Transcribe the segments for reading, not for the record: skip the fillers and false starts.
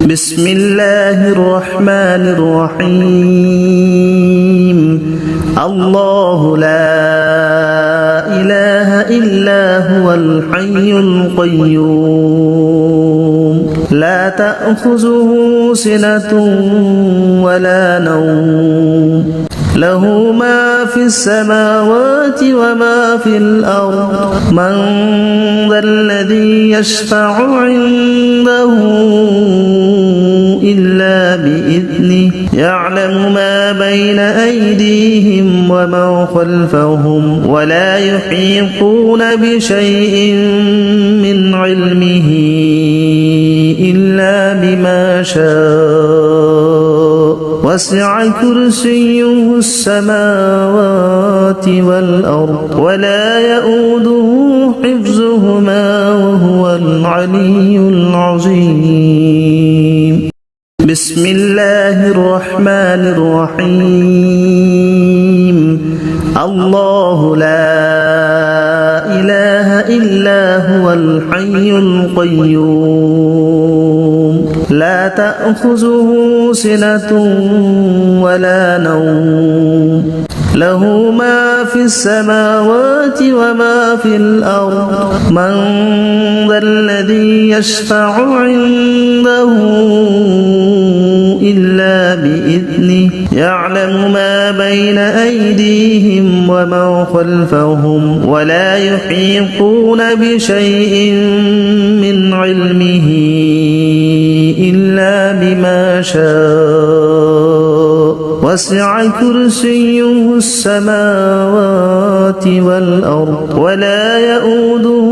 بسم الله الرحمن الرحيم الله لا إله إلا هو الحي القيوم لا تأخذه سنة ولا نوم له ما في السماوات وما في الأرض من ذا الذي يشفع عنده إلا بإذنه يعلم ما بين أيديهم وما خلفهم ولا يحيطون بشيء من علمه إلا بما شاء وسع كرسيه السماوات والأرض ولا يؤوده حفظهما وهو العلي العظيم بسم الله الرحمن الرحيم الله لا إله إلا هو الحي القيوم لا تأخذه سنة ولا نوم له ما في السماوات وما في الأرض من ذا الذي يشفع عنده إلا بإذنه يعلم ما بين أيديهم وما خلفهم ولا يحيطون بشيء من علمه إلا بما شاء وسع كرسيه السماوات والأرض ولا يؤوده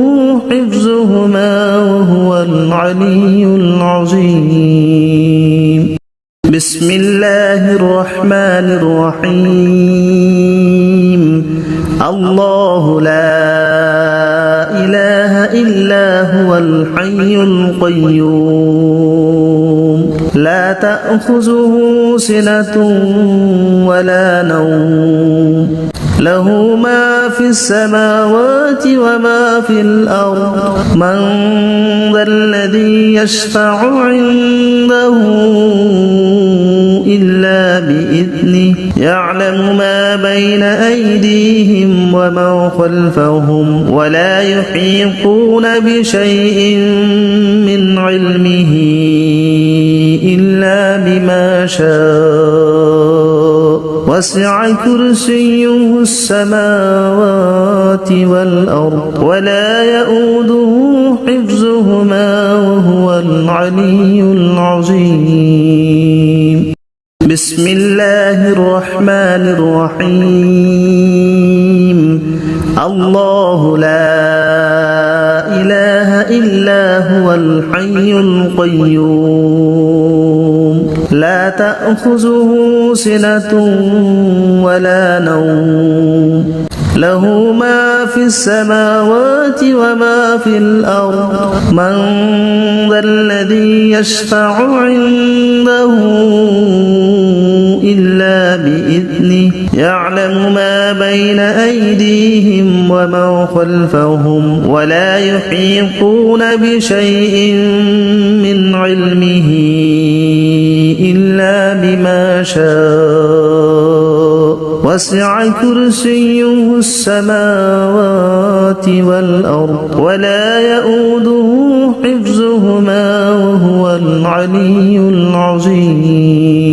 حفظهما وهو العلي العظيم بسم الله الرحمن الرحيم الله لا إله إلا هو الحي القيوم لا تأخذه سنة ولا نوم له ما في السماوات وما في الأرض من ذا الذي يشفع عنده إلا بإذنه يعلم ما بين أيديهم وما خلفهم ولا يحيطون بشيء من علمه إلا بما شاء وسع كرسيه السماوات والأرض ولا يؤوده حفظهما وهو العلي العظيم بسم الله الرحمن الرحيم الله لا إله إلا هو الحي القيوم لا تأخذه سنة ولا نوم له ما في السماوات وما في الأرض من ذا الذي يشفع عنده إلا بإذنه يعلم ما بين أيديهم وما خلفهم ولا يحيطون بشيء من علمه إلا بما شاء وسع كرسيه السماوات والأرض ولا يؤوده حفظهما وهو العلي العظيم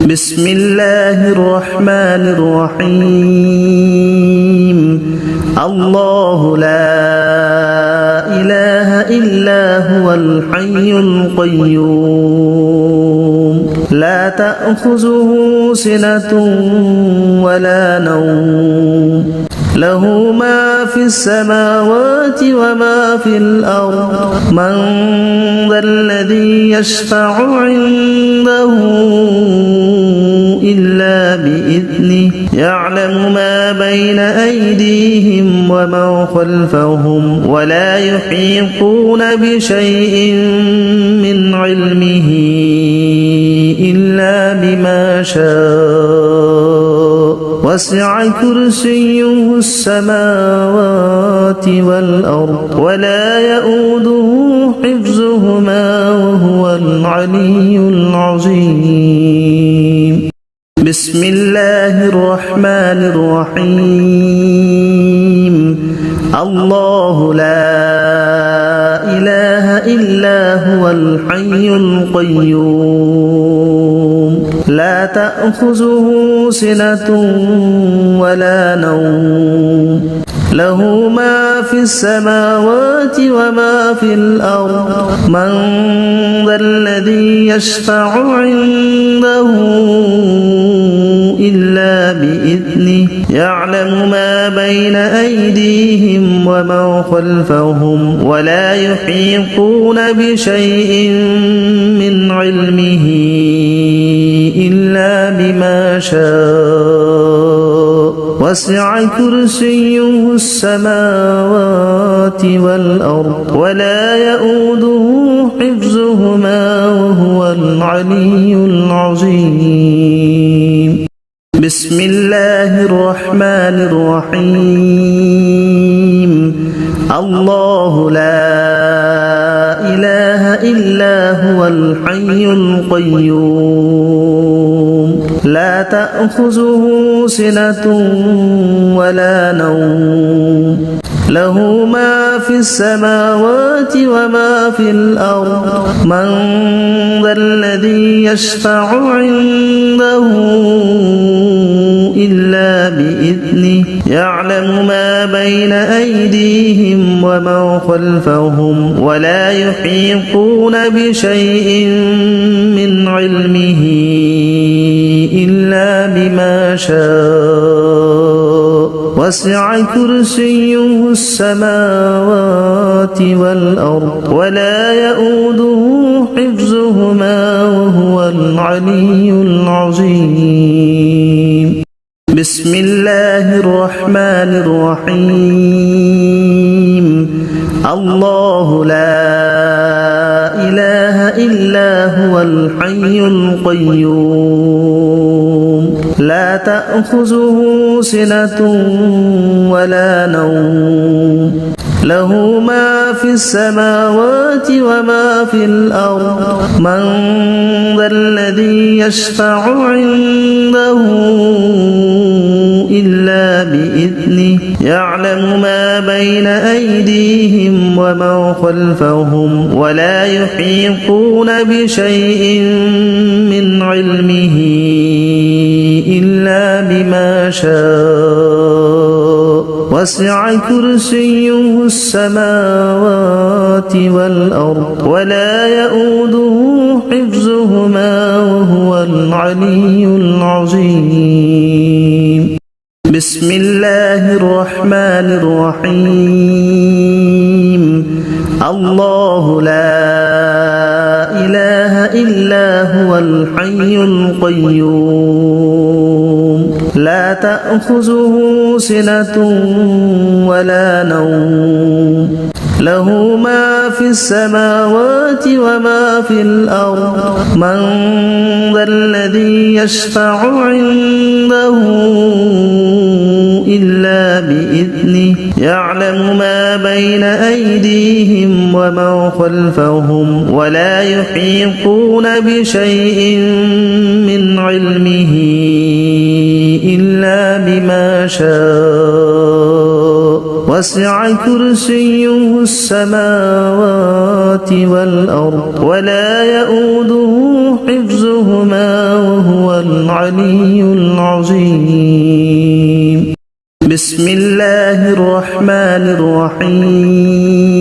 بسم الله الرحمن الرحيم الله لا إله إلا هو الحي القيوم لا تأخذه سنة ولا نوم له ما في السماوات وما في الأرض من ذا الذي يشفع عنده إلا بإذنه يعلم ما بين أيديهم وما خلفهم ولا يحيطون بشيء من علمه إلا بما شاء وسع كرسيه السماوات والأرض ولا يؤوده حفظهما وهو العلي العظيم بسم الله الرحمن الرحيم الله لا إله إلا هو الحي القيوم لا تأخذه سنة ولا نوم له ما في السماوات وما في الأرض من ذا الذي يشفع عنده إلا بإذنه يعلم ما بين أيديهم وما خلفهم ولا يحيطون بشيء من علمه إلا بما شاء وسع كرسيه السماوات والأرض ولا يؤوده حفظهما وهو العلي العظيم بسم الله الرحمن الرحيم الله لا إله إلا هو الحي القيوم لا تأخذه سنة ولا نوم له ما في السماوات وما في الأرض من ذا الذي يشفع عنده إلا بإذنه يعلم ما بين أيديهم وما خلفهم ولا يحيطون بشيء من علمه إلا بما شاء وسع كرسيه السماوات والأرض ولا يؤوده حفظهما وهو العلي العظيم بسم الله الرحمن الرحيم الله لا إله إلا هو الحي القيوم لا تأخذه سنة ولا نوم له ما في السماوات وما في الأرض من ذا الذي يشفع عنده إلا بإذنه يعلم ما بين أيديهم وما خلفهم ولا يحيطون بشيء من علمه إلا بما شاء وسع كرسيه السماوات والأرض ولا يؤوده حفظهما وهو العلي العظيم بسم الله الرحمن الرحيم الله لا إله إلا هو الحي القيوم لا تأخذه سنة ولا نوم له ما في السماوات وما في الأرض من ذا الذي يشفع عنده إلا بإذنه يعلم ما بين أيديهم وما خلفهم ولا يحيطون بشيء من علمه إلا بما شاء وسع كرسيه السماوات والأرض ولا يؤوده حفظهما وهو العلي العظيم بسم الله الرحمن الرحيم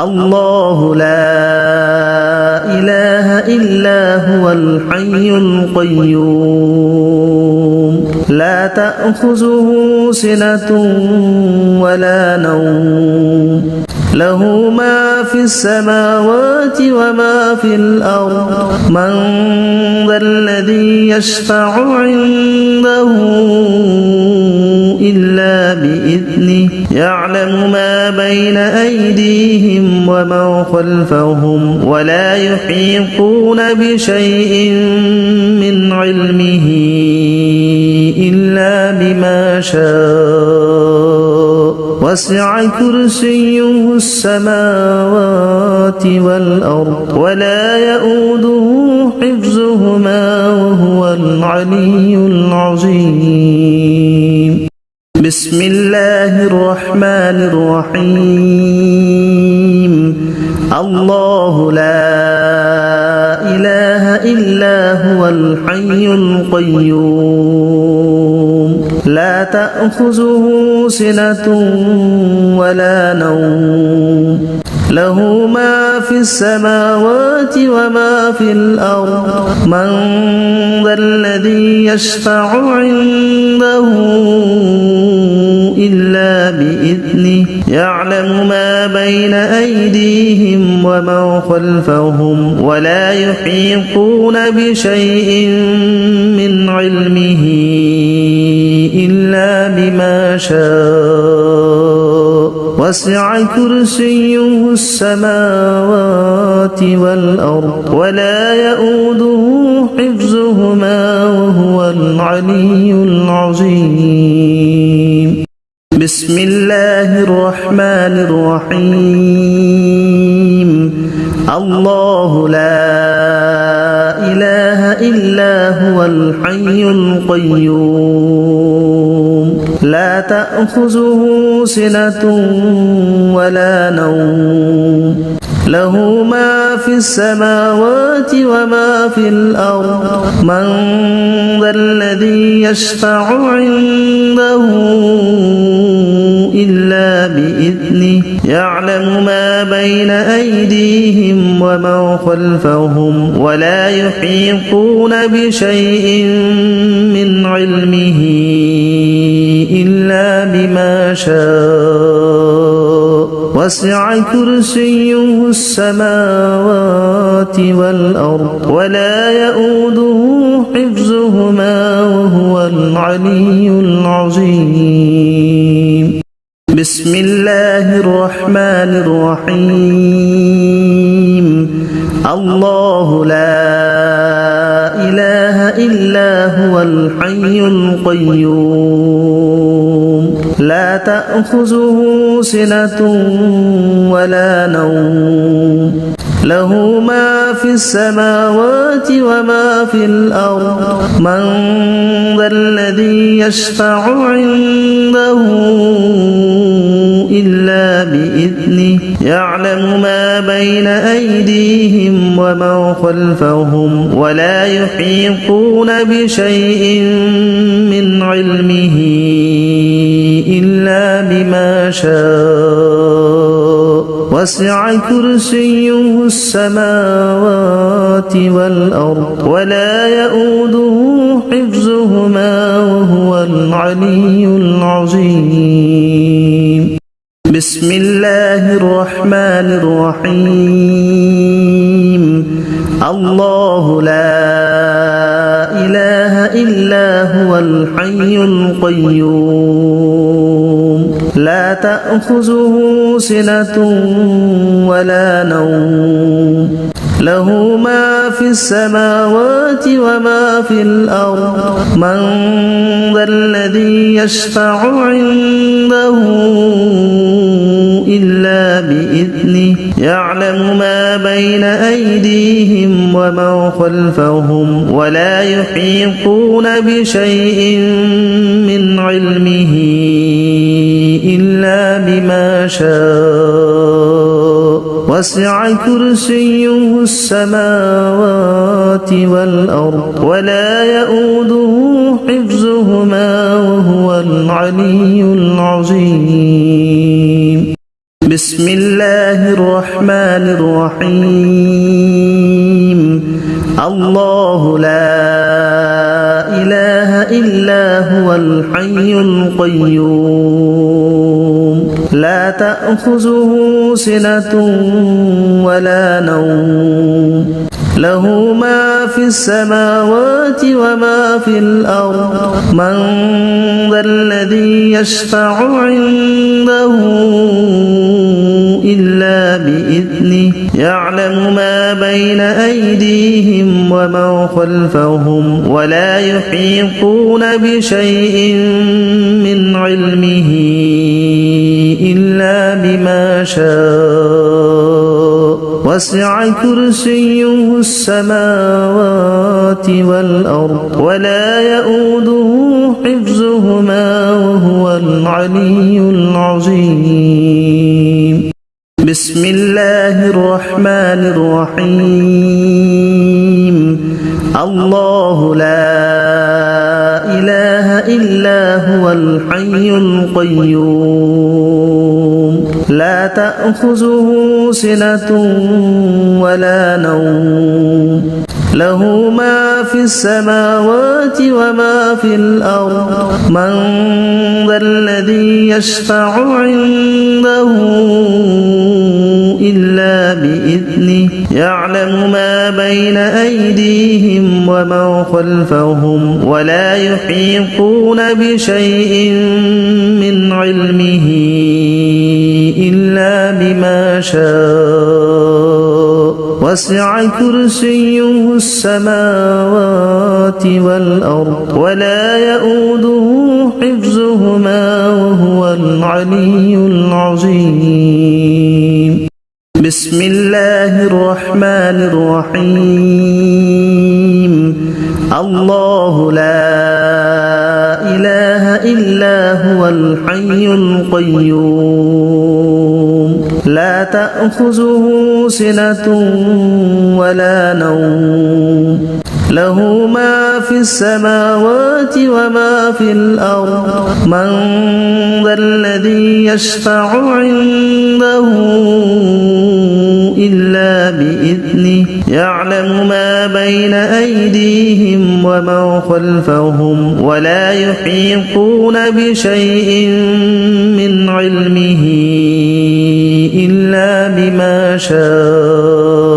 الله لا إله إلا هو الحي القيوم لا تأخذه سنة ولا نوم له ما في السماوات وما في الأرض من ذا الذي يشفع عنده إلا بإذنه يعلم ما بين أيديهم وما خلفهم ولا يحيطون بشيء من علمه إلا بما شاء وسع كرسيه السماوات والأرض ولا يؤوده حفظهما وهو العلي العظيم بسم الله الرحمن الرحيم الله لا إله إلا هو الحي القيوم لا تأخذه سنة ولا نوم له ما في السماوات وما في الأرض من ذا الذي يشفع عنده إلا بإذنه يعلم ما بين أيديهم وما خلفهم ولا يحيطون بشيء من علمه إلا بما شاء وسع كرسيه السماوات والأرض ولا يؤوده حفظهما وهو العلي العظيم بسم الله الرحمن الرحيم الله لا إله إلا هو الحي القيوم لا تأخذه سنة ولا نوم له ما في السماوات وما في الأرض من ذا الذي يشفع عنده إلا بإذنه يعلم ما بين أيديهم وما خلفهم ولا يحيطون بشيء من علمه إلا بما شاء وسع كرسيه السماوات والأرض ولا يؤوده حفظهما وهو العلي العظيم بسم الله الرحمن الرحيم الله لا إله إلا هو الحي القيوم لا تأخذه سنة ولا نوم له ما في السماوات وما في الأرض من ذا الذي يشفع عنده إلا بإذنه يعلم ما بين أيديهم وما خلفهم ولا يحيطون بشيء من علمه إلا بما شاء وسع كرسيه السماوات والأرض ولا يؤوده حفظهما وهو العلي العظيم بسم الله الرحمن الرحيم الله لا إله إلا هو الحي القيوم لا تأخذه سنة ولا نوم له ما في السماوات وما في الأرض من ذا الذي يشفع عنده إلا بإذنه يعلم ما بين أيديهم وما خلفهم ولا يحيطون بشيء من علمه إلا بما شاء وسع كرسيه السماوات والأرض ولا يؤوده حفظهما وهو العلي العظيم بسم الله الرحمن الرحيم الله لا إله إلا هو الحي القيوم لا تأخذه سنة ولا نوم له ما في السماوات وما في الأرض من ذا الذي يشفع عنده إلا بإذنه يعلم ما بين أيديهم وما خلفهم ولا يحيطون بشيء من علمه بما شاء وسع كرسيه السماوات والأرض ولا يؤوده حفظهما وهو العلي العظيم بسم الله الرحمن الرحيم الله لا إله إلا هو الحي القيوم لا تأخذه سنة ولا نوم له ما في السماوات وما في الأرض من ذا الذي يشفع عنده إلا بإذنه يعلم ما بين أيديهم وما خلفهم ولا يحيطون بشيء من علمه إلا بما شاء وسع كرسيه السماوات والأرض ولا يؤوده حفظهما وهو العلي العظيم بسم الله الرحمن الرحيم الله لا إله إلا هو الحي القيوم لا تأخذه سنة ولا نوم له ما في السماوات وما في الأرض من ذا الذي يشفع عنده إلا بإذنه يعلم ما بين أيديهم وما خلفهم ولا يحيطون بشيء من علمه إلا بما شاء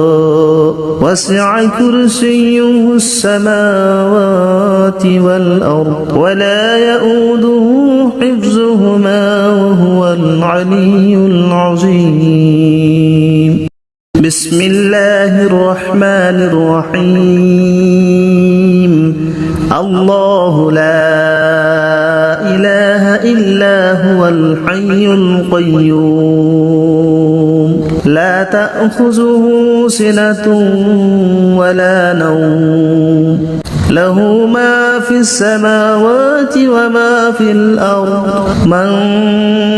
وسع كرسيه السماوات والأرض ولا يؤوده حفظهما وهو العلي العظيم بسم الله الرحمن الرحيم الله لا إله إلا هو الحي القيوم لا تأخذه سنة ولا نوم له ما في السماوات وما في الأرض من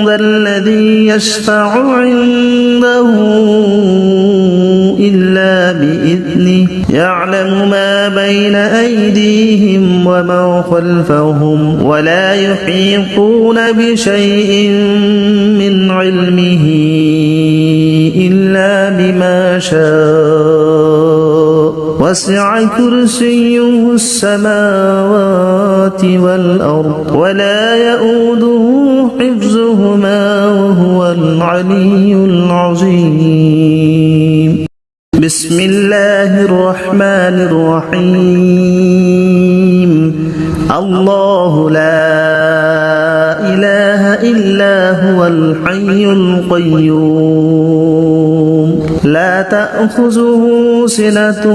ذا الذي يشفع عنده إلا بإذنه يعلم ما بين أيديهم وما خلفهم ولا يحيطون بشيء من علمه إلا بما شاء وسع كرسيه السماوات والأرض ولا يؤوده حفظهما وهو العلي العظيم بسم الله الرحمن الرحيم الله لا إله إلا هو الحي القيوم لا تأخذه سنة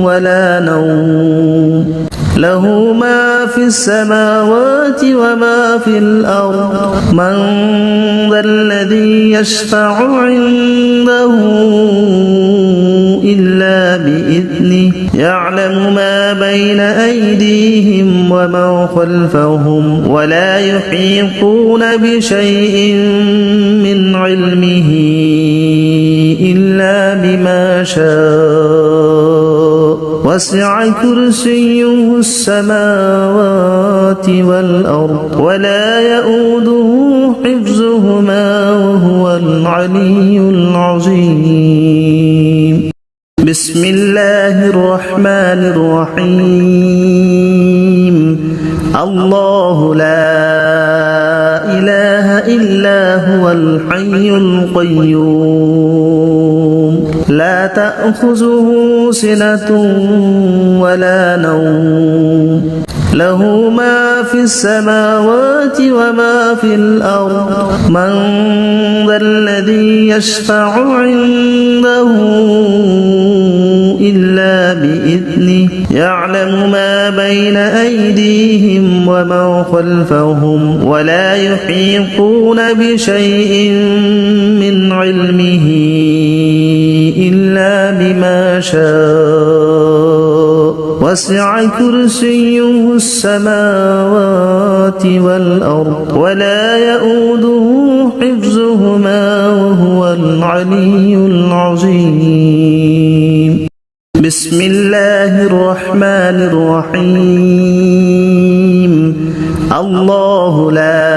ولا نوم له ما في السماوات وما في الأرض من ذا الذي يشفع عنده إلا بإذنه يعلم ما بين أيديهم وما خلفهم ولا يحيطون بشيء من علمه إلا بما شاء وسع كرسيه السماوات والأرض ولا يؤوده حفظهما وهو العلي العظيم بسم الله الرحمن الرحيم الله لا إله إلا هو الحي القيوم لا تأخذه سنة ولا نوم له ما في السماوات وما في الأرض من ذا الذي يشفع عنده إلا بإذنه بإذنه يعلم ما بين أيديهم وما خلفهم ولا يحيطون بشيء من علمه إلا بما شاء وسع كرسيه السماوات والأرض ولا يؤوده حفظهما وهو العلي العظيم بسم الله الرحمن الرحيم الله لا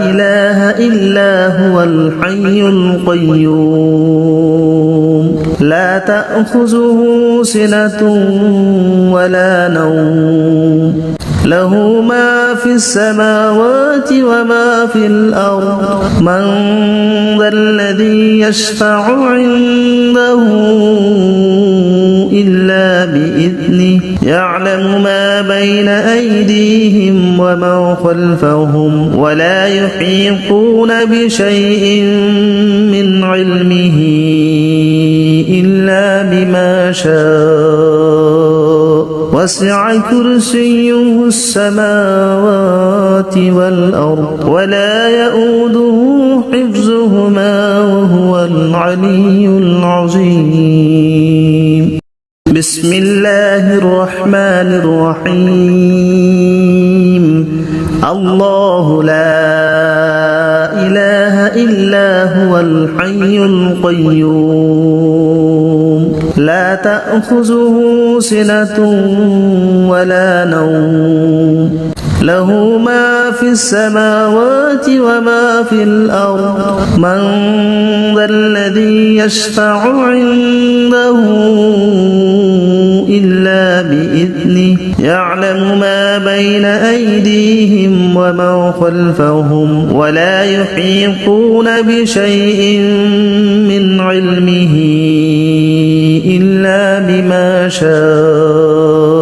إله إلا هو الحي القيوم لا تأخذه سنة ولا نوم له ما في السماوات وما في الأرض من ذا الذي يشفع عنده إلا بإذنه يعلم ما بين أيديهم وما خلفهم ولا يحيطون بشيء من علمه إلا بما شاء وسع كرسيه السماوات والأرض ولا يؤوده حفظهما وهو العلي العظيم بسم الله الرحمن الرحيم الله لا إله إلا هو الحي القيوم لا تأخذه سنة ولا نوم له ما في السماوات وما في الأرض من ذا الذي يشفع عنده إلا بإذنه يعلم ما بين أيديهم وما خلفهم ولا يحيطون بشيء من علمه إلا بما شاء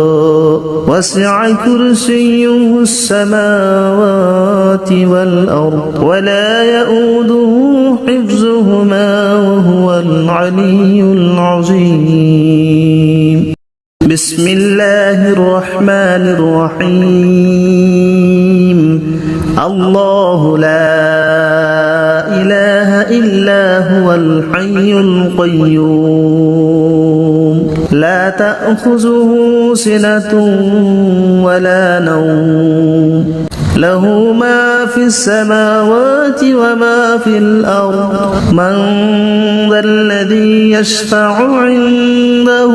وسع كرسيه السماوات والأرض ولا يؤوده حفظهما وهو العلي العظيم بسم الله الرحمن الرحيم الله لا إله إلا هو الحي القيوم لا تأخذه سنة ولا نوم له ما في السماوات وما في الأرض من ذا الذي يشفع عنده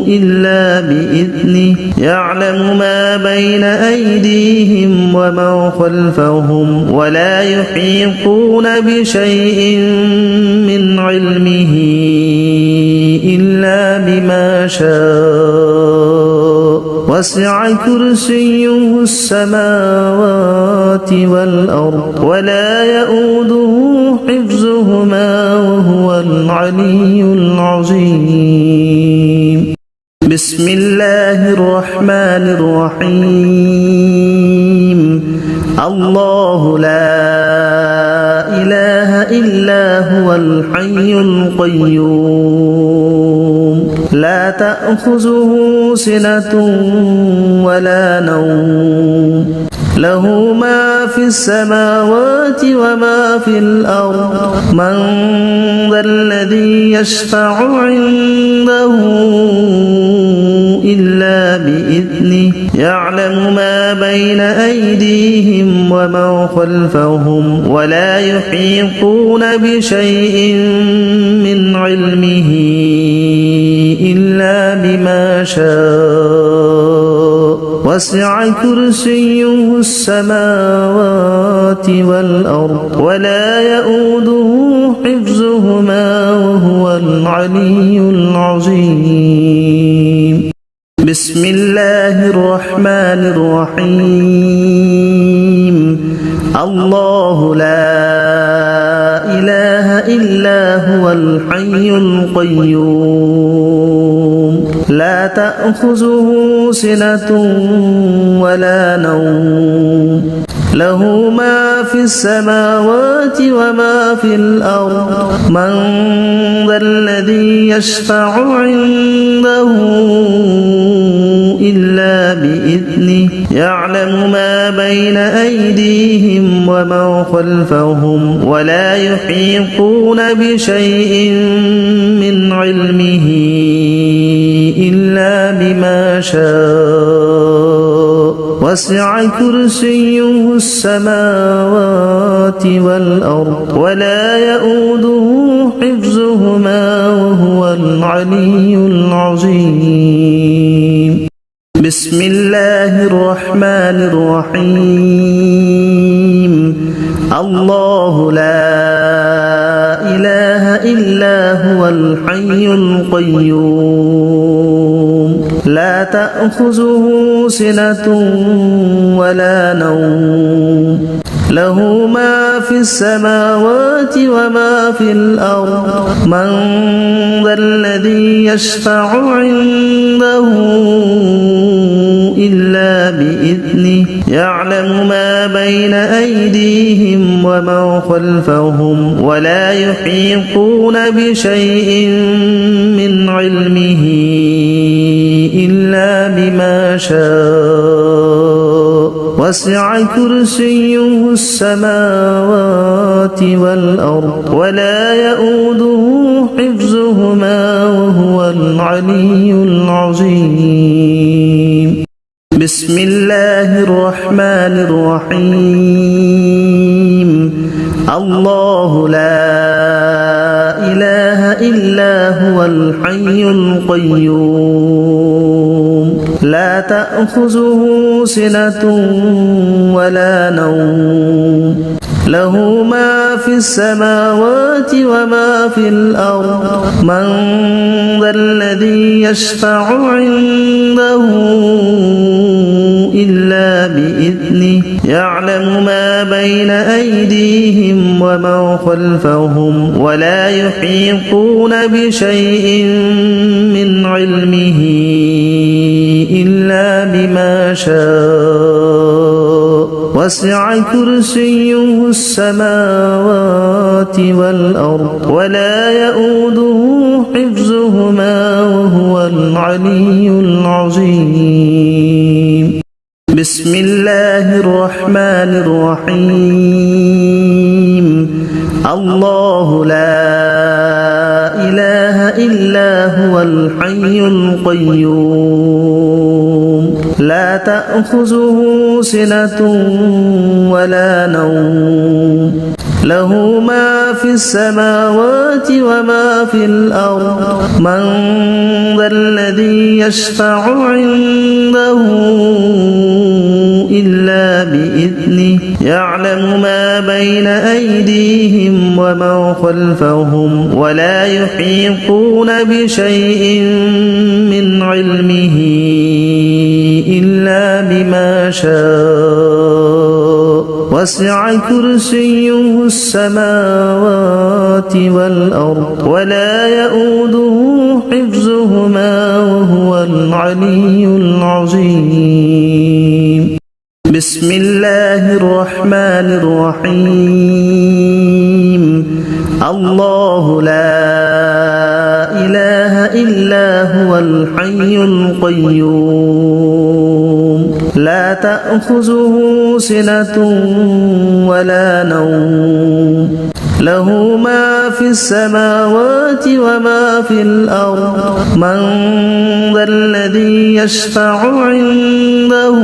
إلا بإذنه يعلم ما بين أيديهم وما خلفهم ولا يحيطون بشيء من علمه إلا بما شاء وسع كرسيه السماوات والأرض ولا يؤوده حفظهما وهو العلي العظيم بسم الله الرحمن الرحيم الله لا إله إلا هو الحي القيوم لا تأخذه سنة ولا نوم له ما في السماوات وما في الأرض من ذا الذي يشفع عنده إلا بإذنه يعلم ما بين أيديهم وما خلفهم ولا يحيطون بشيء من علمه إلا بما شاء وسع كرسيه السماوات والأرض ولا يؤوده حفظهما وهو العلي العظيم بسم الله الرحمن الرحيم الله لا إله إلا هو الحي القيوم لا تأخذه سنة ولا نوم له ما في السماوات وما في الأرض من ذا الذي يشفع عنده إلا بإذنه يعلم ما بين أيديهم وما خلفهم ولا يحيطون بشيء من علمه إلا بما شاء وسع كرسيه السماوات والأرض ولا يؤوده حفظهما وهو العلي العظيم بسم الله الرحمن الرحيم الله لا إله إلا هو الحي القيوم لا تأخذه سنة ولا نوم له ما في السماوات وما في الأرض من ذا الذي يشفع عنده إلا بإذنه يعلم ما بين أيديهم وما خلفهم ولا يحيطون بشيء من علمه إلا بما شاء وسع كرسيه السماوات والأرض ولا يؤوده حفظهما وهو العلي العظيم بسم الله الرحمن الرحيم الله لا إله إلا هو الحي القيوم لا تأخذه سنة ولا نوم له ما في السماوات وما في الأرض من ذا الذي يشفع عنده إلا بإذنه يعلم ما بين أيديهم وما خلفهم ولا يحيطون بشيء من علمه إلا بما شاء وسع كرسيه السماوات والأرض ولا يؤوده حفظهما وهو العلي العظيم بسم الله الرحمن الرحيم الله لا إله إلا هو الحي القيوم لا تأخذه سنة ولا نوم له ما في السماوات وما في الأرض من ذا الذي يشفع عنده إلا بإذنه يعلم ما بين أيديهم وما خلفهم ولا يحيطون بشيء من علمه إلا بما شاء وسع كرسيه السماوات والأرض ولا يؤوده حفظهما وهو العلي العظيم بسم الله الرحمن الرحيم الله لا إله إلا هو الحي القيوم لا تأخذه سنة ولا نوم له ما في السماوات وما في الأرض من ذا الذي يشفع عنده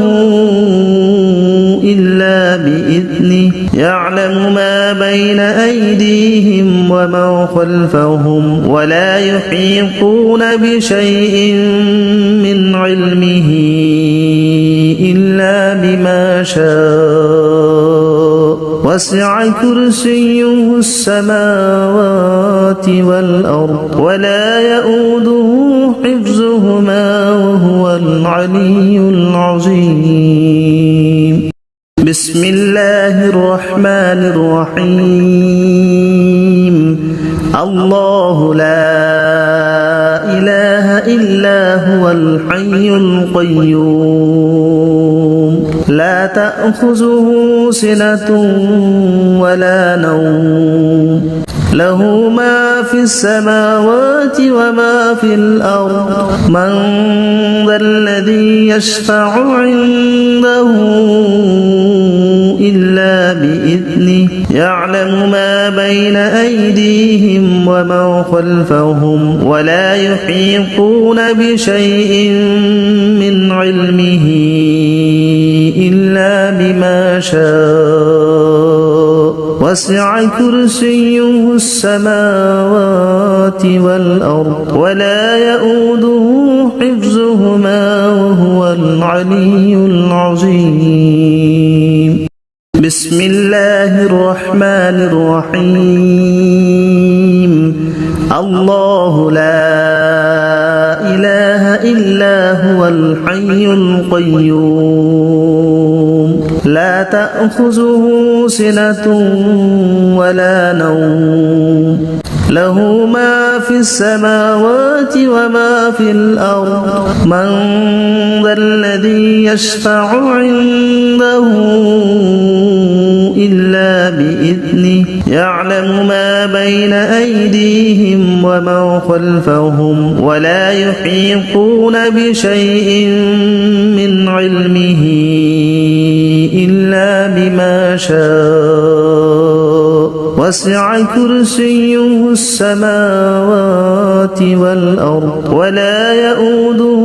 إلا بإذنه يعلم ما بين أيديهم وما خلفهم ولا يحيطون بشيء من علمه إلا بما شاء وسع كرسيه السماوات والأرض ولا يؤوده حفظهما وهو العلي العظيم بسم الله الرحمن الرحيم الله لا إله إلا هو الحي القيوم لا تأخذه سنة ولا نوم له ما في السماوات وما في الأرض من ذا الذي يشفع عنده إلا بإذنه يعلم ما بين أيديهم وما خلفهم ولا يحيطون بشيء من علمه إلا بما شاء وسع كرسيه السماوات والأرض ولا يؤوده حفظهما وهو العلي العظيم بسم الله الرحمن الرحيم الله لا إله إلا هو الحي القيوم لا تأخذه سنة ولا نوم له ما في السماوات وما في الأرض من ذا الذي يشفع عنده إلا بإذنه يعلم ما بين أيديهم وما خلفهم ولا يحيطون بشيء من علمه إلا بما شاء وسع كرسيه السماوات والأرض ولا يؤوده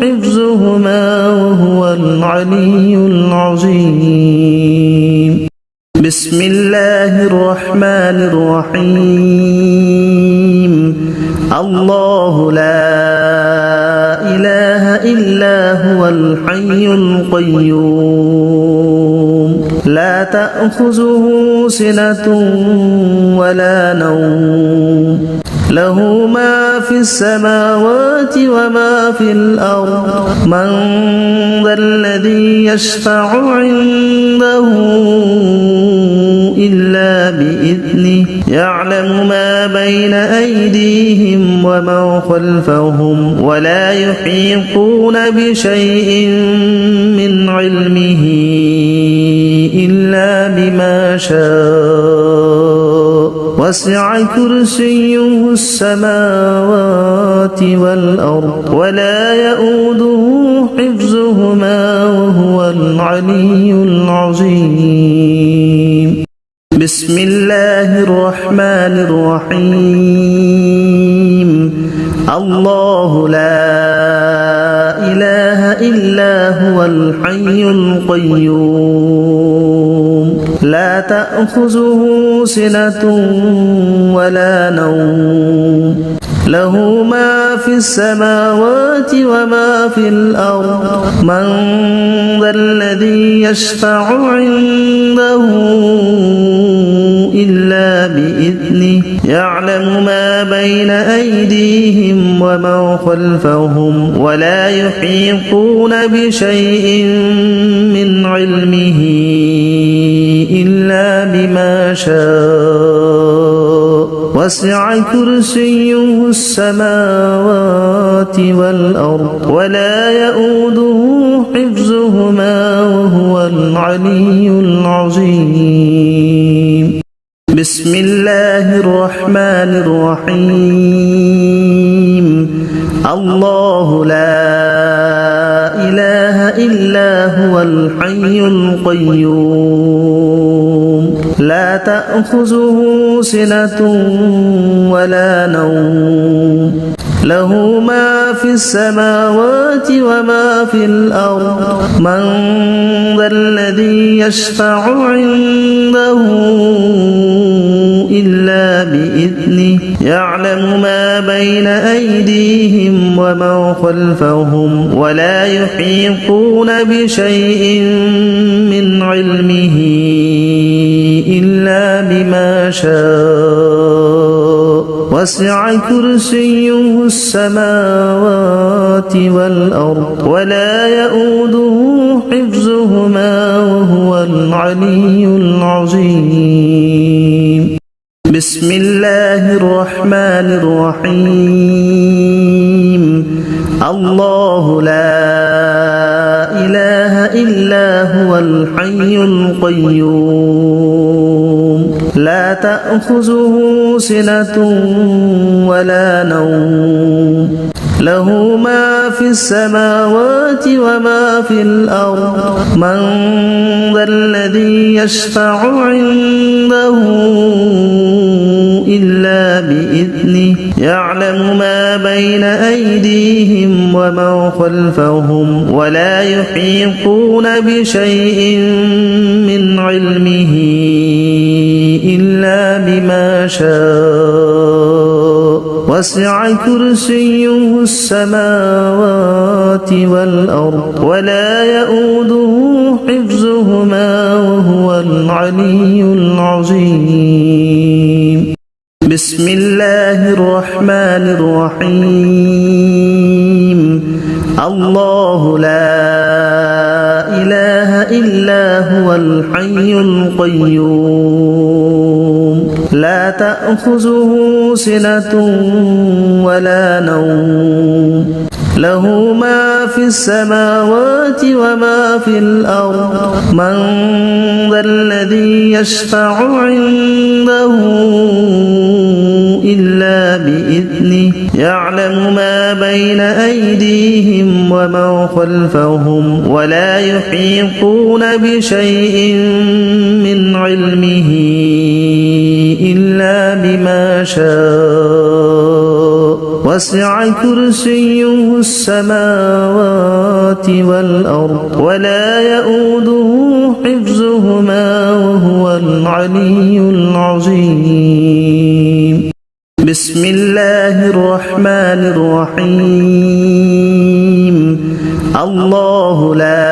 حفظهما وهو العلي العظيم بسم الله الرحمن الرحيم الله لا إله إلا هو الحي القيوم لا تأخذه سنة ولا نوم له ما في السماوات وما في الأرض من ذا الذي يشفع عنده إلا بإذنه يعلم ما بين أيديهم وما خلفهم ولا يحيطون بشيء من علمه إلا بما شاء وسع كرسيه السماوات والأرض ولا يؤوده حفظهما وهو العلي العظيم بسم الله الرحمن الرحيم الله لا إله إلا هو الحي القيوم لا تأخذه سنة ولا نوم له ما في السماوات وما في الأرض من ذا الذي يشفع عنده إلا بإذنه يعلم ما بين أيديهم وما خلفهم ولا يحيطون بشيء من علمه إلا بما شاء وسع كرسيه السماوات والأرض ولا يؤوده حفظهما وهو العلي العظيم بسم الله الرحمن الرحيم الله لا إله إلا هو الحي القيوم لا تأخذه سنة ولا نوم له ما في السماوات وما في الأرض من ذا الذي يشفع عنده إلا بإذنه يعلم ما بين أيديهم وما خلفهم ولا يحيطون بشيء من علمه إلا بما شاء وسع كرسيه السماوات والأرض ولا يؤوده حفظهما وهو العلي العظيم بسم الله الرحمن الرحيم الله لا إله إلا هو الحي القيوم لا تأخذه سنة ولا نوم له ما في السماوات وما في الأرض من ذا الذي يشفع عنده إلا بإذنه يعلم ما بين أيديهم وما خلفهم ولا يحيطون بشيء من علمه إلا بما شاء وسع كرسيه السماوات والأرض ولا يؤوده حفظهما وهو العلي العظيم بسم الله الرحمن الرحيم الله لا إله إلا هو الحي القيوم لا تأخذه سنة ولا نوم له ما في السماوات وما في الأرض من ذا الذي يشفع عنده إلا بإذنه يعلم ما بين أيديهم وما خلفهم ولا يحيطون بشيء من علمه إلا بما شاء وسع كرسيه السماوات والأرض ولا يؤوده حفظهما وهو العلي العظيم بسم الله الرحمن الرحيم الله لا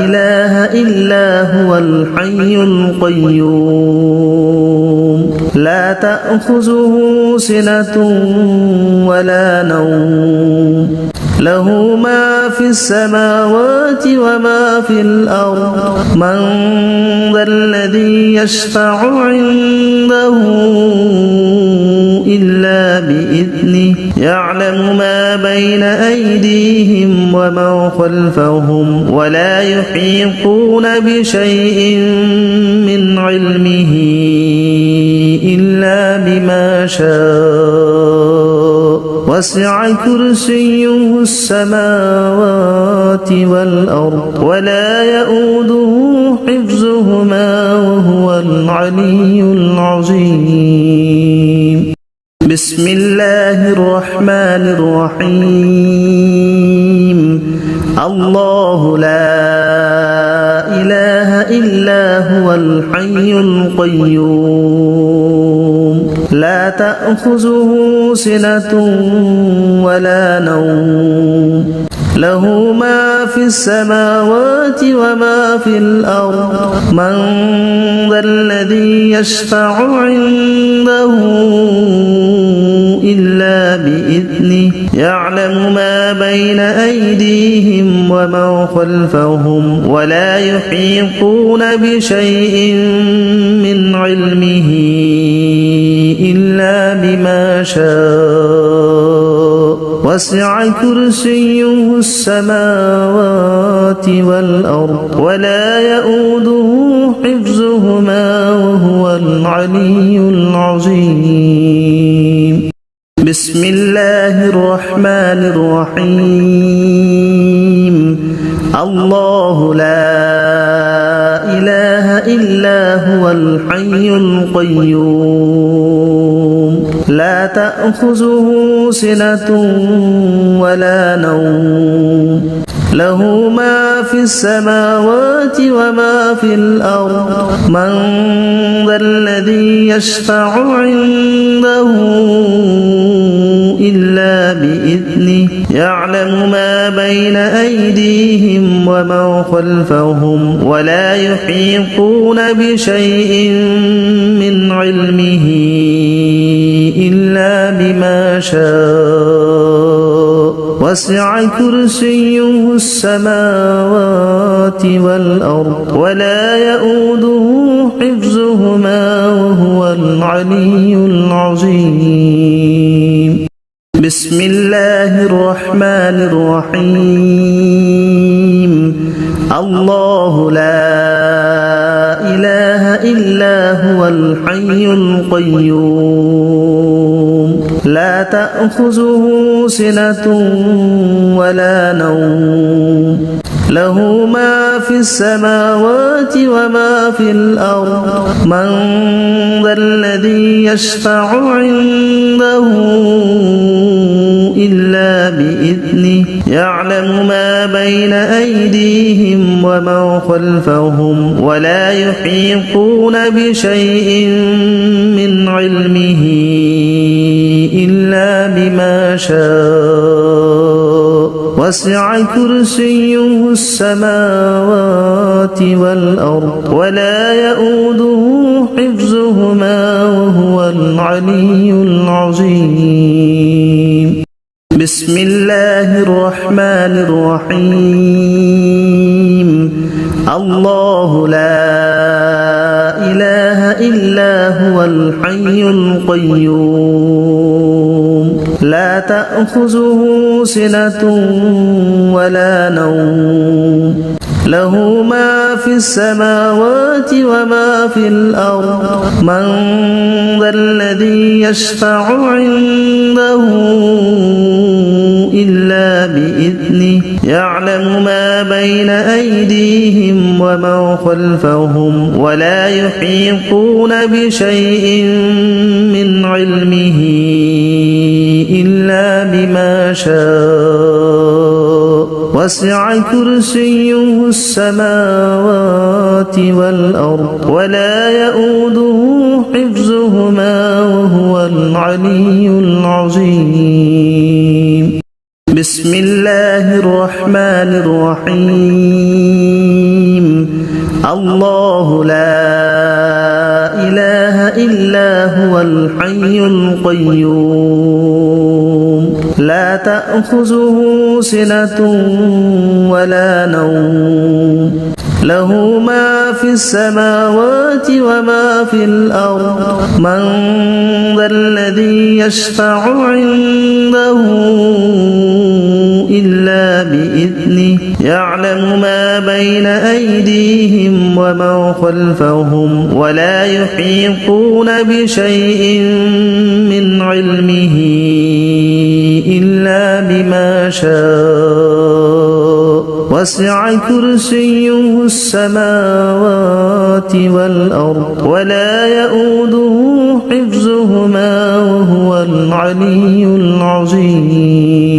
إله إلا هو الحي القيوم لا تأخذه سنة ولا نوم له ما في السماوات وما في الأرض من ذا الذي يشفع عنده إلا بإذنه يعلم ما بين أيديهم وما خلفهم ولا يحيطون بشيء من علمه إلا بما شاء وسع كرسيه السماوات والأرض ولا يؤوده حفظهما وهو العلي العظيم بسم الله الرحمن الرحيم الله لا إله إلا هو الحي القيوم لا تأخذه سنة ولا نوم له ما في السماوات وما في الأرض من ذا الذي يشفع عنده إلا بإذنه يعلم ما بين أيديهم وما خلفهم ولا يحيطون بشيء من علمه إلا بما شاء وسع كرسيه السماوات والأرض ولا يؤوده حفظهما وهو العلي العظيم بسم الله الرحمن الرحيم الله لا إله إلا هو الحي القيوم لا تأخذه سنة ولا نوم له ما في السماوات وما في الأرض من ذا الذي يشفع عنده إلا بإذنه يعلم ما بين أيديهم وما خلفهم ولا يحيطون بشيء من علمه إلا بما شاء وسع كرسيه السماوات والأرض ولا يؤوده حفظهما وهو العلي العظيم بسم الله الرحمن الرحيم الله لا إله إلا هو الحي القيوم لا تأخذه سنة ولا نوم له ما في السماوات وما في الأرض من ذا الذي يشفع عنده إلا بإذنه يعلم ما بين أيديهم وما خلفهم ولا يحيطون بشيء من علمه إلا بما شاء وسع كرسيه السماوات والأرض ولا يؤوده حفظهما وهو العلي العظيم بسم الله الرحمن الرحيم الله لا إله إلا هو الحي القيوم لا تأخذه سنة ولا نوم له ما في السماوات وما في الأرض من ذا الذي يشفع عنده إلا بإذنه يعلم ما بين أيديهم وما خلفهم ولا يحيطون بشيء من علمه إلا بما شاء وسع كرسيه السماوات والأرض ولا يؤوده حفظهما وهو العلي العظيم بسم الله الرحمن الرحيم الله لا إله إلا هو الحي القيوم لا تأخذه سنة ولا نوم له ما في السماوات وما في الأرض من ذا الذي يشفع عنده إلا بإذنه يعلم ما بين أيديهم وما خلفهم ولا يحيطون بشيء من علمه إلا بما شاء وسع كرسيه السماوات والأرض ولا يؤوده حفظهما وهو العلي العظيم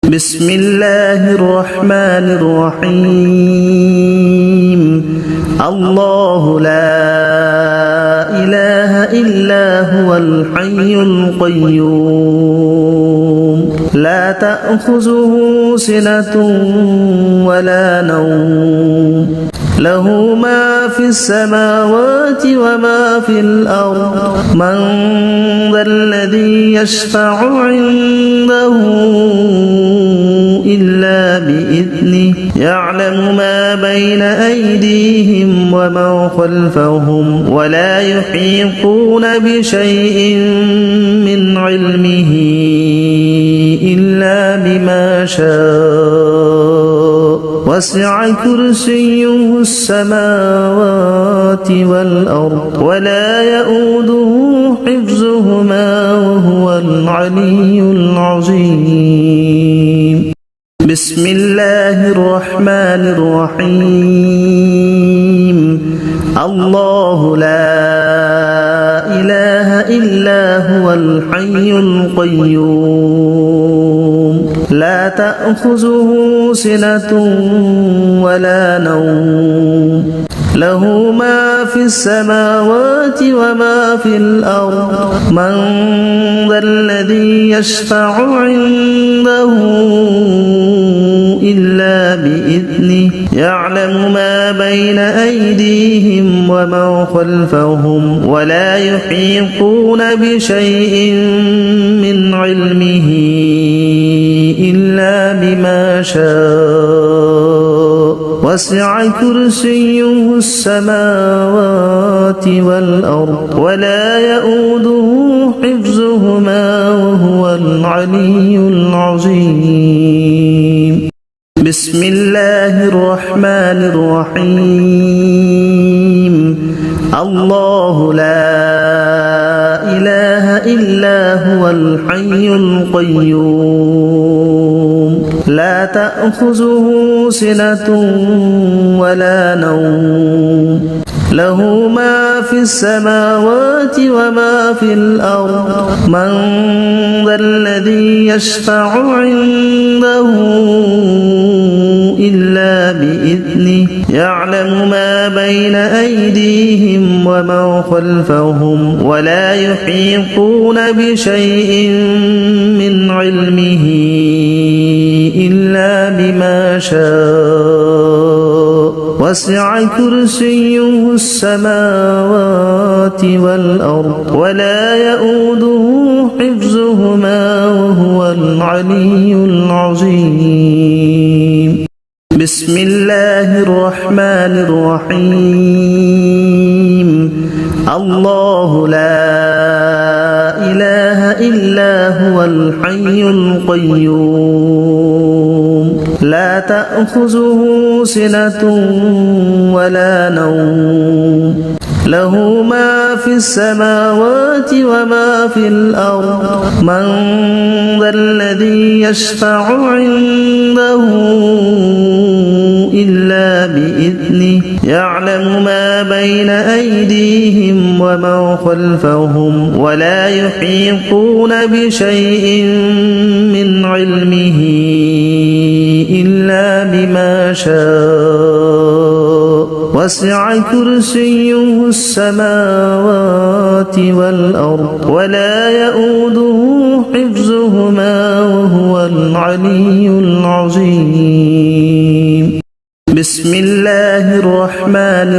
بسم الله الرحمن الرحيم الله لا إله إلا هو الحي القيوم لا تأخذه سنة ولا نوم له ما في السماوات وما في الأرض من ذا الذي يشفع عنده إلا بإذنه يعلم ما بين أيديهم وما خلفهم ولا يحيطون بشيء من علمه إلا بما شاء وسع كرسيه السماوات والأرض ولا يؤوده حفظهما وهو العلي العظيم بسم الله الرحمن الرحيم الله لا إله إلا هو الحي القيوم لا تأخذه سنة ولا نوم له ما في السماوات وما في الأرض من ذا الذي يشفع عنده إلا بإذنه يعلم ما بين أيديهم وما خلفهم ولا يحيطون بشيء من علمه إلا بما شاء وسع كرسيه السماوات والأرض ولا يؤوده حفظهما وهو العلي العظيم بسم الله الرحمن الرحيم الله لا إله إلا هو الحي القيوم لا تأخذه سنة ولا نوم له ما في السماوات وما في الأرض من ذا الذي يشفع عنده إلا بإذنه يعلم ما بين أيديهم وما خلفهم ولا يحيطون بشيء من علمه إلا بما شاء وسع كرسيه السماوات والأرض ولا يؤوده حفظهما وهو العلي العظيم بسم الله الرحمن الرحيم الله لا إله إلا هو الحي القيوم لا تأخذه سنة ولا نوم له ما في السماوات وما في الأرض من ذا الذي يشفع عنده إلا بإذنه يعلم ما بين أيديهم وما خلفهم ولا يحيطون بشيء من علمه إلا بما شاء وسع كرسيه السماوات والأرض ولا يؤوده حفظهما وهو العلي العظيم بسم الله الرحمن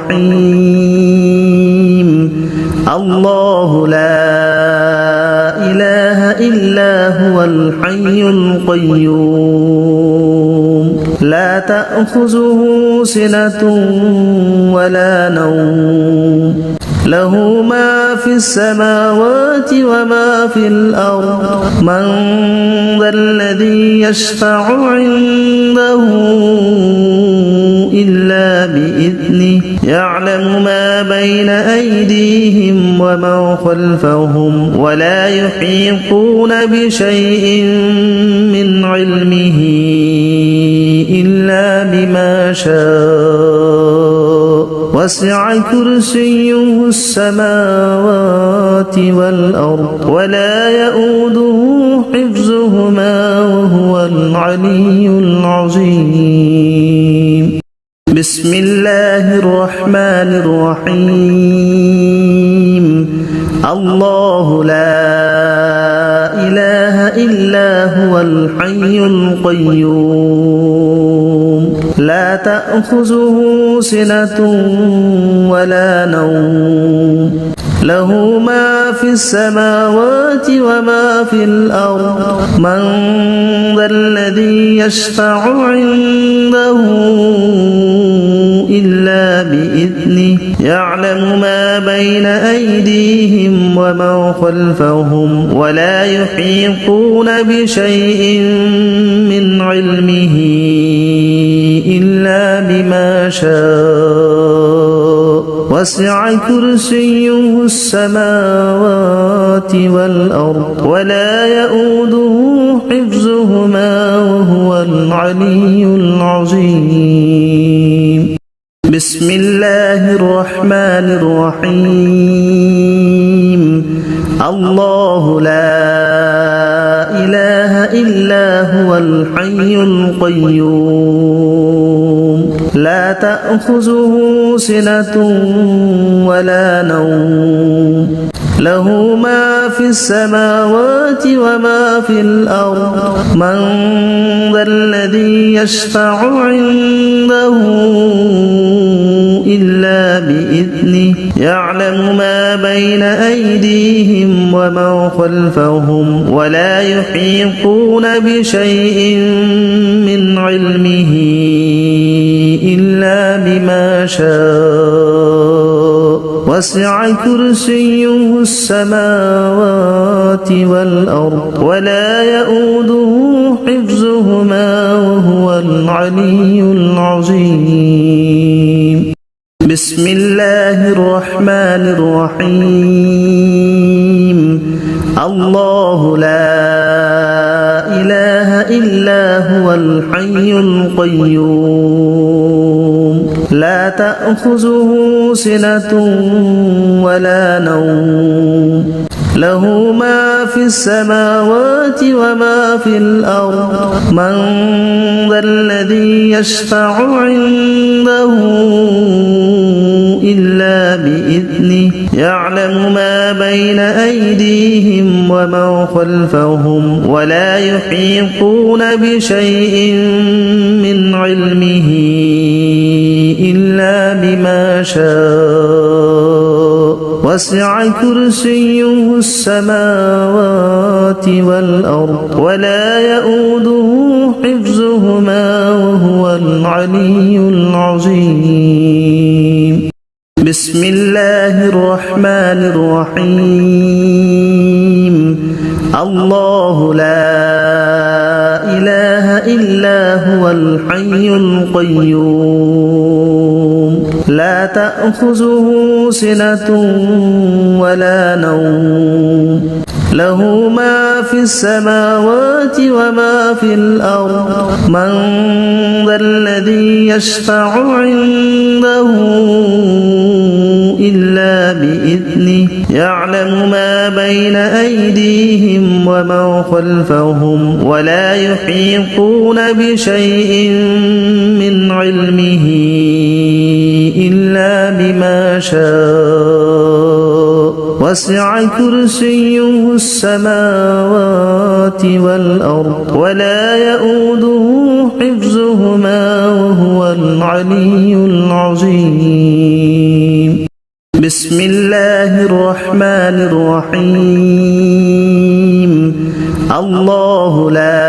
الرحيم الله لا إله إلا هو الحي القيوم لا تأخذه سنة ولا نوم له ما في السماوات وما في الأرض من ذا الذي يشفع عنده إلا بإذنه يعلم ما بين أيديهم وما خلفهم ولا يحيطون بشيء من علمه إلا بما شاء وسع كرسيه السماوات والأرض ولا يؤوده حفظهما وهو العلي العظيم بسم الله الرحمن الرحيم الله لا إله إلا هو الحي القيوم لا تأخذه سنة ولا نوم له ما في السماوات وما في الأرض من ذا الذي يشفع عنده إلا بإذنه يعلم ما بين أيديهم وما خلفهم ولا يحيطون بشيء من علمه إلا بما شاء وسع كرسيه السماوات والأرض ولا يؤوده حفظهما وهو العلي العظيم بسم الله الرحمن الرحيم الله لا إله إلا هو الحي القيوم لا تأخذه سنة ولا نوم له ما في السماوات وما في الأرض من ذا الذي يشفع عنده إلا بإذنه يعلم ما بين أيديهم وما خلفهم ولا يحيطون بشيء من علمه إلا بما شاء وسع كرسيه السماوات والأرض ولا يؤوده حفظهما وهو العلي العظيم بسم الله الرحمن الرحيم الله لا إله إلا هو الحي القيوم لا تأخذه سنة ولا نوم له ما في السماوات وما في الأرض من ذا الذي يشفع عنده إلا بإذنه يعلم ما بين أيديهم وما خلفهم ولا يحيطون بشيء من علمه إلا بما شاء وسع كرسيه السماوات والأرض ولا يؤوده حفظهما وهو العلي العظيم بسم الله الرحمن الرحيم الله لا إله إلا هو الحي القيوم لا تأخذه سنة ولا نوم له ما في السماوات وما في الأرض من ذا الذي يشفع عنده إلا بإذنه يعلم ما بين أيديهم وما خلفهم ولا يحيطون بشيء من علمه إلا بما شاء وسع كرسيه السماوات والأرض ولا يؤوده حفظهما وهو العلي العظيم بسم الله الرحمن الرحيم الله لا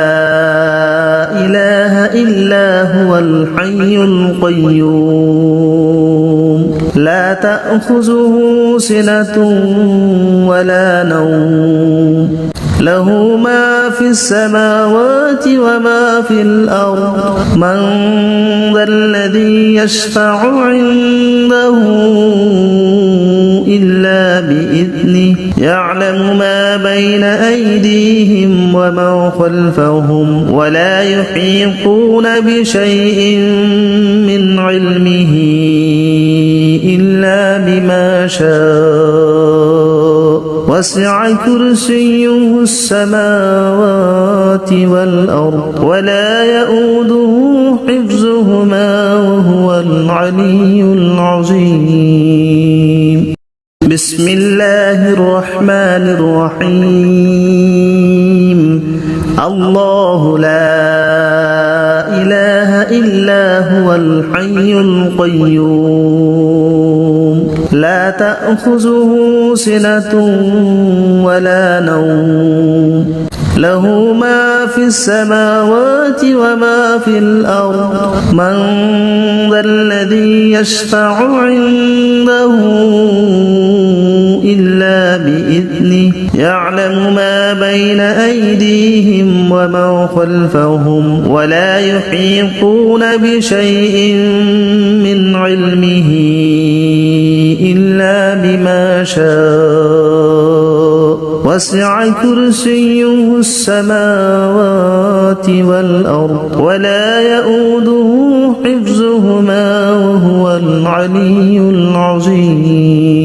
إله إلا هو الحي القيوم لا تأخذه سنة ولا نوم له ما في السماوات وما في الأرض من ذا الذي يشفع عنده إلا بإذنه يعلم ما بين أيديهم وما خلفهم ولا يحيطون بشيء من علمه إلا بما شاء وسع كرسيه السماوات والأرض ولا يؤوده حفظهما وهو العلي العظيم بسم الله الرحمن الرحيم الله لا إله إلا هو الحي القيوم لا تأخذه سنة ولا نوم له ما في السماوات وما في الأرض من ذا الذي يشفع عنده إلا بإذنه يعلم ما بين أيديهم وما خلفهم ولا يحيطون بشيء من علمه إلا بما شاء وسع كرسيه السماوات والأرض ولا يؤوده حفظهما وهو العلي العظيم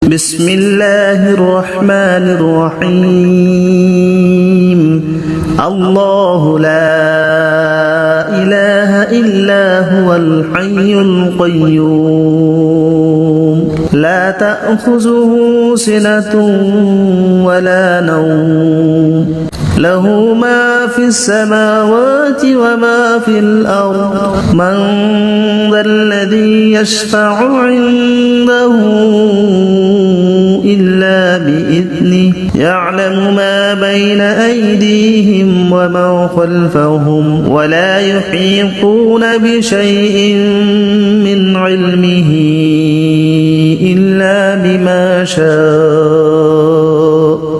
بسم الله الرحمن الرحيم الله لا إله إلا هو الحي القيوم لا تأخذه سنة ولا نوم له ما في السماوات وما في الأرض من ذا الذي يشفع عنده إلا بإذنه يعلم ما بين أيديهم وما خلفهم ولا يحيطون بشيء من علمه إلا بما شاء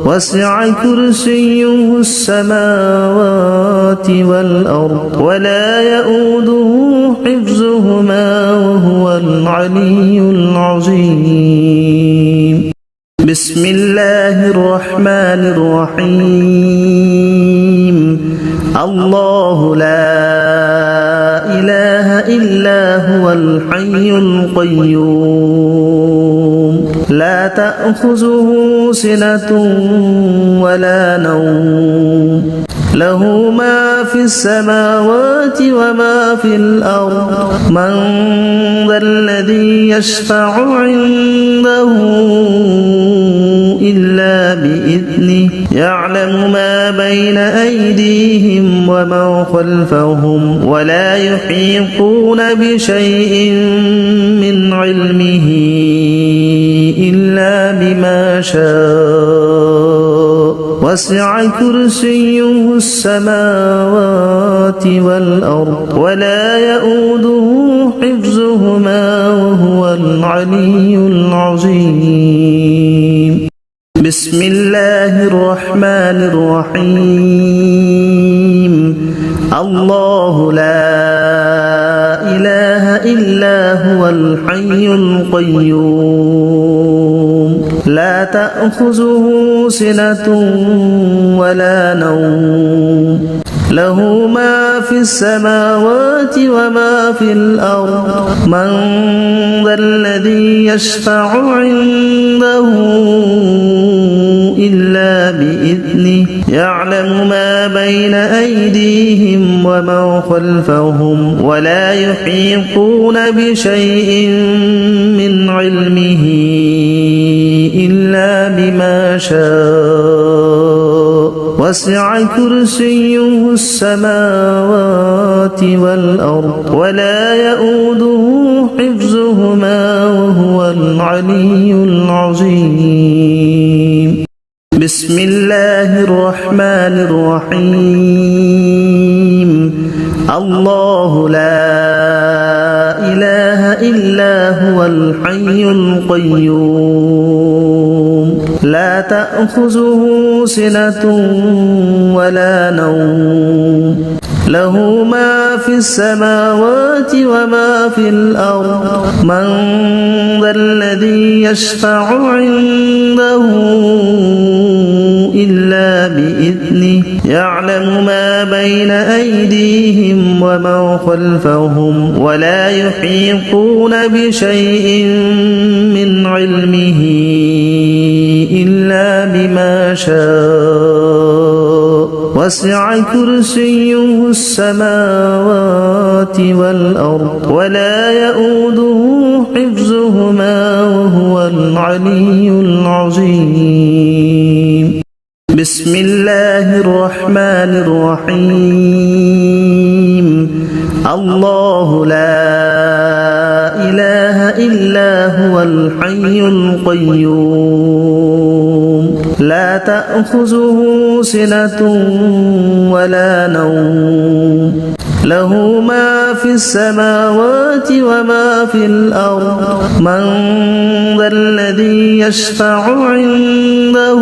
وسع كرسيه السماوات والأرض ولا يؤوده حفظهما وهو العلي العظيم بسم الله الرحمن الرحيم الله لا إله إلا هو الحي القيوم لا تأخذه سنة ولا نوم له ما في السماوات وما في الأرض من ذا الذي يشفع عنده إلا بإذنه يعلم ما بين أيديهم وما خلفهم ولا يحيطون بشيء من علمه إلا بما شاء وسع كرسيه السماوات والأرض ولا يؤوده حفظهما وهو العلي العظيم بسم الله الرحمن الرحيم الله لا إله إلا هو الحي القيوم لا تأخذه سنة ولا نوم له ما في السماوات وما في الأرض من ذا الذي يشفع عنده إلا بإذنه يعلم ما بين أيديهم وما خلفهم ولا يحيطون بشيء من علمه إلا بما شاء وسع كرسيه السماوات والأرض ولا يؤوده حفظهما وهو العلي العظيم بسم الله الرحمن الرحيم الله لا إله إلا هو الحي القيوم لا تأخذه سنة ولا نوم له ما في السماوات وما في الأرض من ذا الذي يشفع عنده إلا بإذنه يعلم ما بين أيديهم وما خلفهم ولا يحيطون بشيء من علمه إلا بما شاء وسع كرسيه السماوات والأرض ولا يؤوده حفظهما وهو العلي العظيم بسم الله الرحمن الرحيم الله لا إله إلا هو الحي القيوم لا تأخذه سنة ولا نوم له ما في السماوات وما في الأرض من ذا الذي يشفع عنده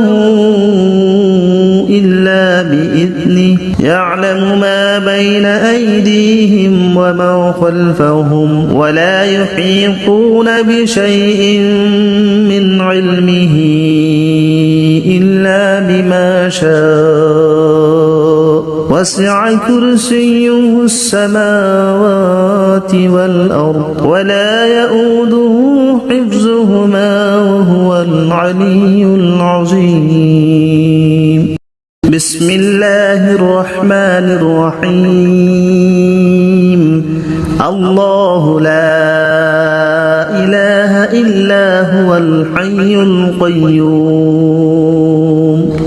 إلا بإذنه يعلم ما بين أيديهم وما خلفهم ولا يحيطون بشيء من علمه إلا بما شاء وسع كرسيه السماوات والأرض ولا يؤوده حفظهما وهو العلي العظيم بسم الله الرحمن الرحيم الله لا إله إلا هو الحي القيوم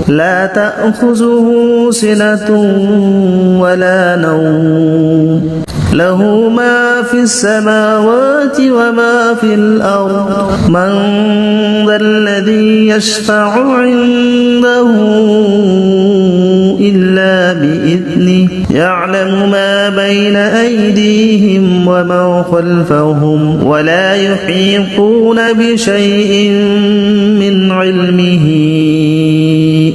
لا تأخذه سنة ولا نوم له ما في السماوات وما في الأرض من ذا الذي يشفع عنده إلا بإذنه يعلم ما بين أيديهم وما خلفهم ولا يحيطون بشيء من علمه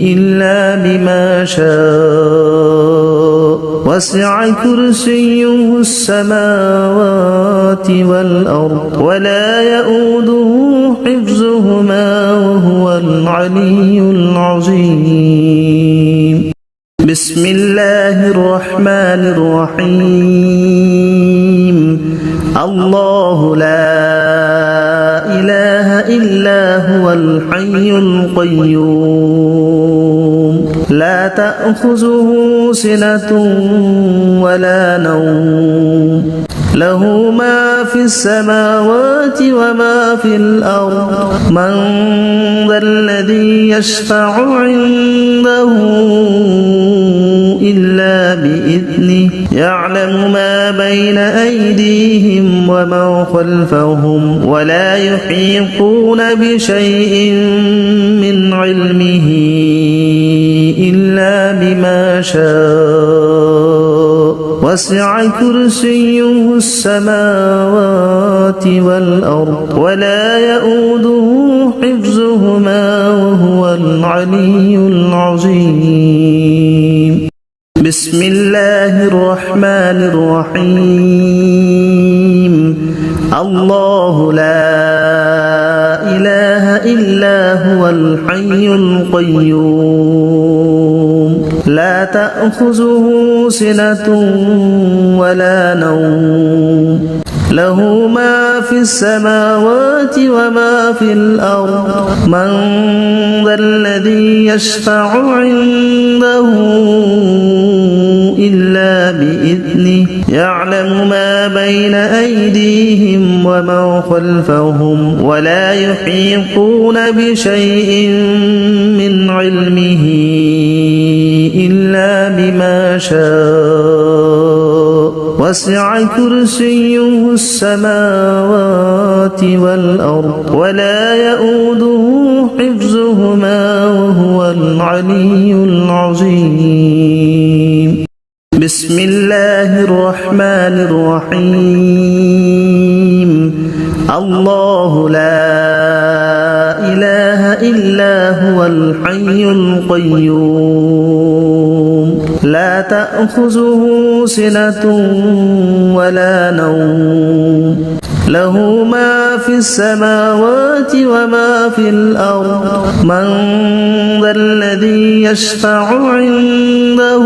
إلا بما شاء وسع كرسيه السماوات والأرض ولا يؤوده حفظهما وهو العلي العظيم بسم الله الرحمن الرحيم الله لا إله إلا هو الحي القيوم لا تأخذه سنة ولا نوم له ما في السماوات وما في الأرض من ذا الذي يشفع عنده إلا بإذنه يعلم ما بين أيديهم وما خلفهم ولا يحيطون بشيء من علمه إلا بما شاء وسع كرسيه السماوات والأرض ولا يؤوده حفظهما وهو العلي العظيم بسم الله الرحمن الرحيم الله لا إله إلا هو الحي القيوم لا تأخذه سنة ولا نوم له ما في السماوات وما في الأرض من ذا الذي يشفع عنده إلا بإذنه يعلم ما بين أيديهم وما خلفهم ولا يحيطون بشيء من علمه إلا بما شاء وسع كرسيه السماوات والأرض ولا يؤوده حفظهما وهو العلي العظيم بسم الله الرحمن الرحيم الله لا إله إلا هو الحي القيوم لا تأخذه سنة ولا نوم له ما في السماوات وما في الأرض من ذا الذي يشفع عنده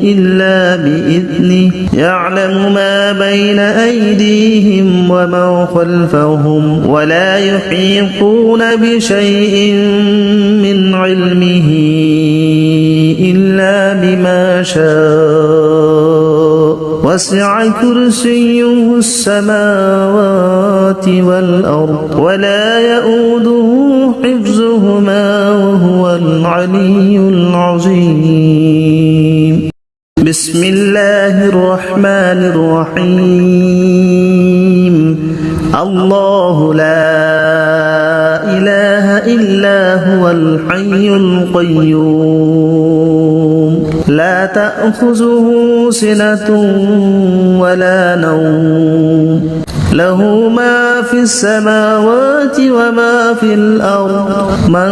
إلا بإذنه يعلم ما بين أيديهم وما خلفهم ولا يحيطون بشيء من علمه إلا بما شاء وسع كرسيه السماوات والأرض ولا يؤوده حفظهما وهو العلي العظيم بسم الله الرحمن الرحيم الله لا إله إلا هو الحي القيوم لا تأخذه سنة ولا نوم له ما في السماوات وما في الأرض من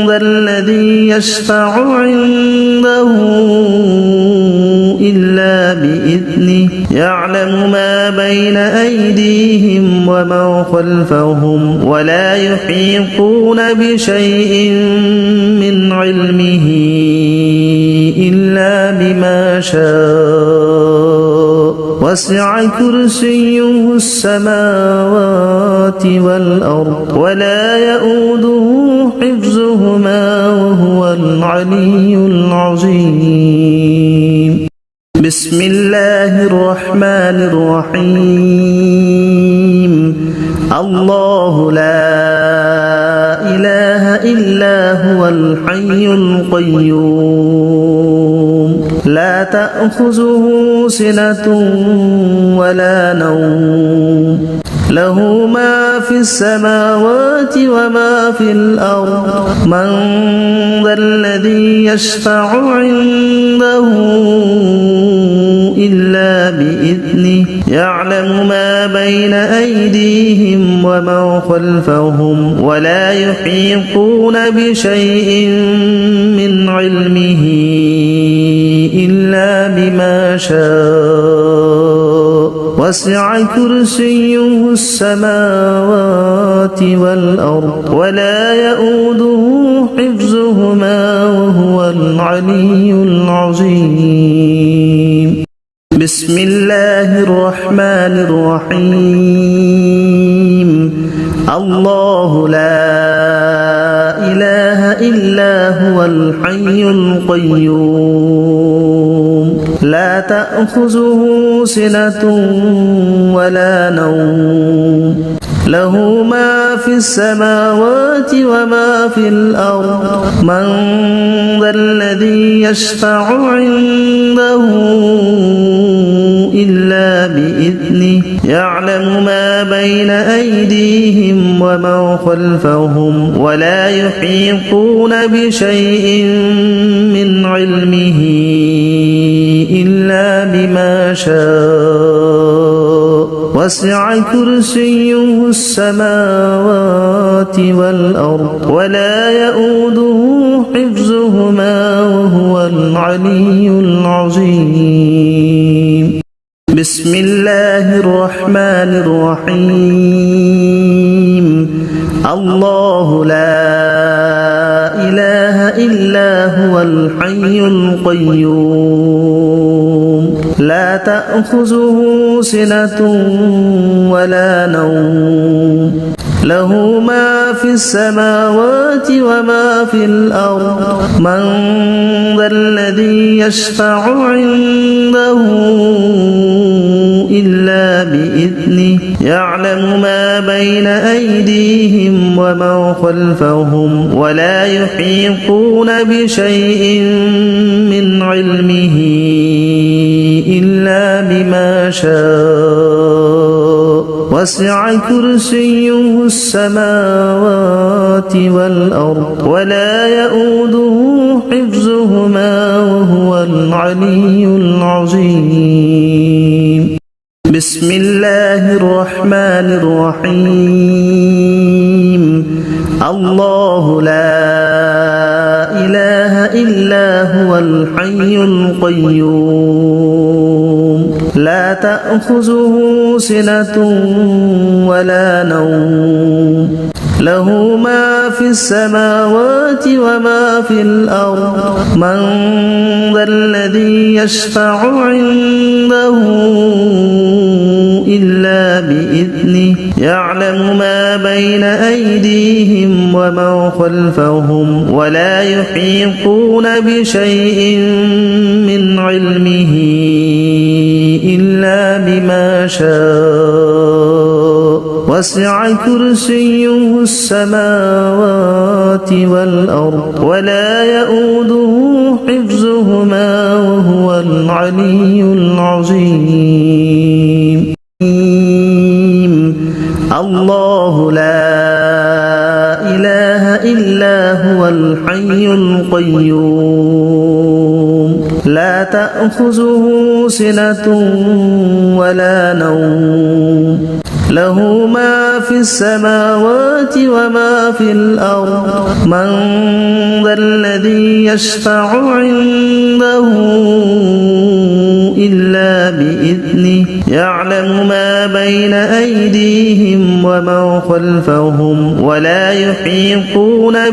ذا الذي يشفع عنده إلا بإذنه يعلم ما بين أيديهم وما خلفهم ولا يحيطون بشيء من علمه إلا بما شاء وسع كرسيه السماوات والأرض ولا يؤوده حفظهما وهو العلي العظيم بسم الله الرحمن الرحيم الله لا إله إلا هو الحي القيوم لا تأخذه سنة ولا نوم له ما في السماوات وما في الأرض من ذا الذي يشفع عنده إلا بإذنه يعلم ما بين أيديهم وما خلفهم ولا يحيطون بشيء من علمه إلا بما شاء وسع كرسيه السماوات والأرض ولا يؤوده حفظهما وهو العلي العظيم بسم الله الرحمن الرحيم الله لا إله إلا هو الحي القيوم لا تأخذه سنة ولا نوم له ما في السماوات وما في الأرض من ذا الذي يشفع عنده إلا بإذنه يعلم ما بين أيديهم وما خلفهم ولا يحيطون بشيء من علمه إلا بما شاء وسع كرسيه السماوات والأرض ولا يؤوده حفظهما وهو العلي العظيم بسم الله الرحمن الرحيم الله لا إله إلا هو الحي القيوم لا تأخذه سنة ولا نوم له ما في السماوات وما في الأرض من ذا الذي يشفع عنده إلا بإذنه يعلم ما بين أيديهم وما خلفهم ولا يحيطون بشيء من علمه إلا بما شاء وسع كرسيه السماوات والأرض ولا يؤوده حفظهما وهو العلي العظيم بسم الله الرحمن الرحيم الله لا إله إلا هو الحي القيوم لا تأخذه سنة ولا نوم له ما في السماوات وما في الأرض من ذا الذي يشفع عنده إلا بإذنه يعلم ما بين أيديهم وما خلفهم ولا يحيطون بشيء من علمه إلا بما شاء وسع كرسيه السماوات والأرض ولا يؤوده حفظهما وهو العلي العظيم الله لا إله إلا هو الحي القيوم لا تأخذه سنة ولا نوم له ما في السماوات وما في الأرض من ذا الذي يشفع عنده إلا بإذنه يعلم ما بين أيديهم وما خلفهم ولا يحيطون